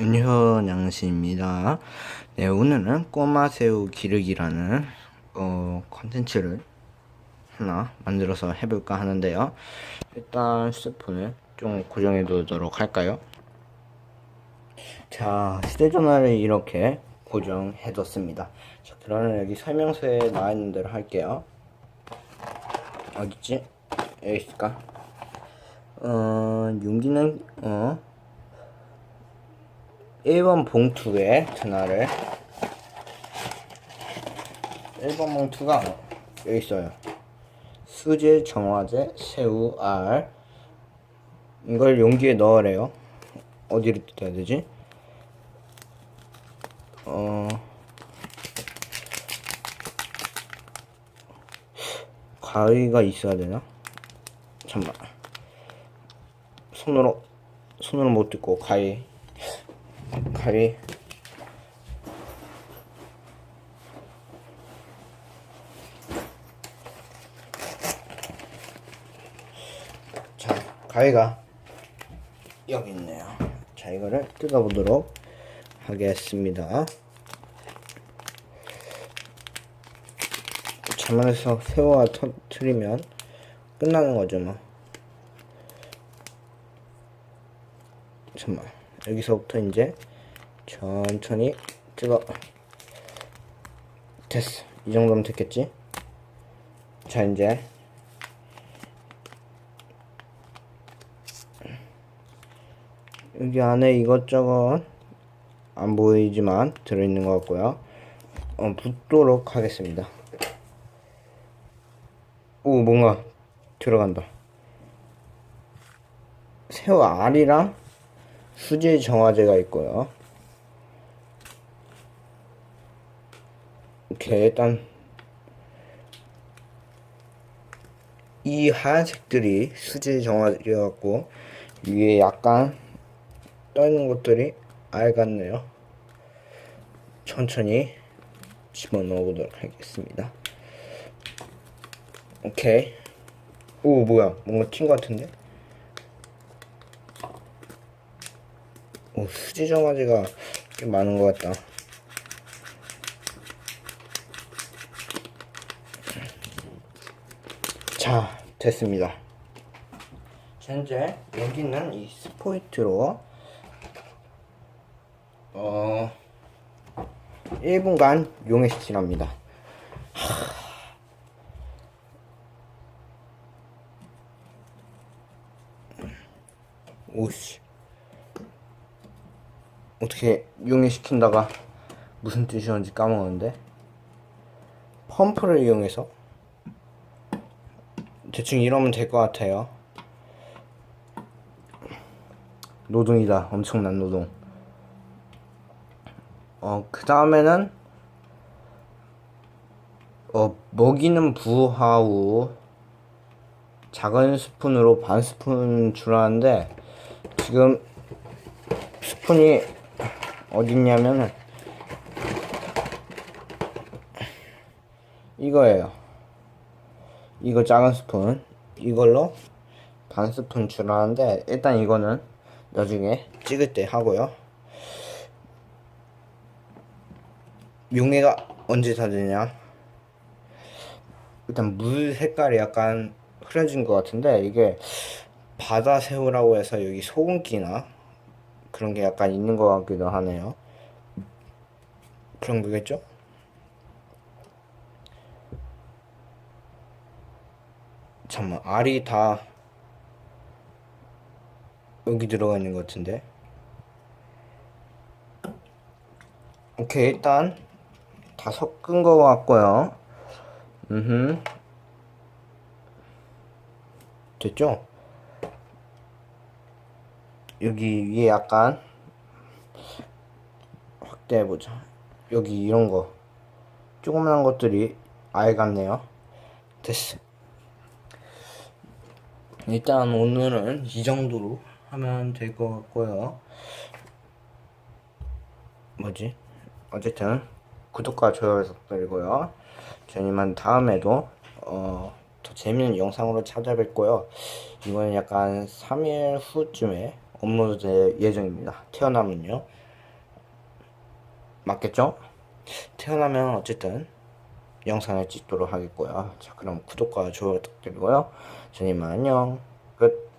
은효양씨입니다. 네, 오늘은 꼬마새우 기르기라는 컨텐츠를 하나 만들어서 해볼까 하는데요. 일단 스푼을 좀 고정해 두도록 할까요? 자, 휴대전화를 이렇게 고정해 뒀습니다. 자, 그러면 여기 설명서에 나와 있는 대로 할게요. 어딨지? 여기 있을까? 용기는 1번 봉투에 전화를 1번 봉투가 여기 있어요. 수제 정화제 새우 알, 이걸 용기에 넣으래요. 어디로 뜯어야 되지? 가위가 있어야 되나? 잠깐만, 손으로 못 뜯고 가위. 자, 가위가 여기 있네요. 자, 이거를 뜯어보도록 하겠습니다. 자만해서 새우가 터트리면 끝나는 거죠, 뭐. 잠깐만, 여기서부터 이제 천천히 뜯어. 됐어. 이 정도면 됐겠지? 자, 이제 여기 안에 이것저것 안 보이지만 들어있는 것 같고요. 붓도록 하겠습니다. 오, 뭔가 들어간다. 새우 알이랑 수제 정화제가 있고요. 이렇게 일단 이 하얀색들이 수제 정화제여갖고 위에 약간 떠있는 것들이 알 같네요. 천천히 집어넣어 보도록 하겠습니다. 오케이. 오, 뭐야, 뭔가 튄 것 같은데? 오, 수제 정화제가 꽤 많은 것 같다. 자, 됐습니다. 현재 여기는 이 스포이트로 1분간 용해시키랍니다. 오씨, 어떻게 용해시킨다가 무슨 뜻이었는지 까먹었는데, 펌프를 이용해서 대충 이러면 될 것 같아요. 노동이다. 엄청난 노동. 그 다음에는 먹이는 부화 후 작은 스푼으로 반 스푼 주라는데, 지금 스푼이 어딨냐면은 이거예요. 이거 작은 스푼, 이걸로 반 스푼 주라는데, 일단 이거는 나중에 찍을 때 하고요. 용해가 언제 다 되냐? 일단 물 색깔이 약간 흐려진 것 같은데, 이게 바다 새우라고 해서 여기 소금기나 그런 게 약간 있는 것 같기도 하네요. 그런 거겠죠? 잠깐만, 알이 다 여기 들어가 있는 것 같은데. 오케이, 일단 다 섞은 것 같고요. 됐죠? 여기 위에 약간 확대해보자. 여기 이런 거 조그만한 것들이 알 같네요. 됐어. 일단 오늘은 이 정도로 하면 될 것 같고요. 뭐지? 어쨌든 구독과 좋아요 부탁드리고요. 저희만 다음에도 더 재밌는 영상으로 찾아뵙고요. 이번엔 약간 3일 후쯤에 업로드 될 예정입니다. 태어나면요. 맞겠죠? 태어나면 어쨌든 영상을 찍도록 하겠고요. 자, 그럼 구독과 좋아요 부탁드리고요. 저는 이만 안녕. 끝.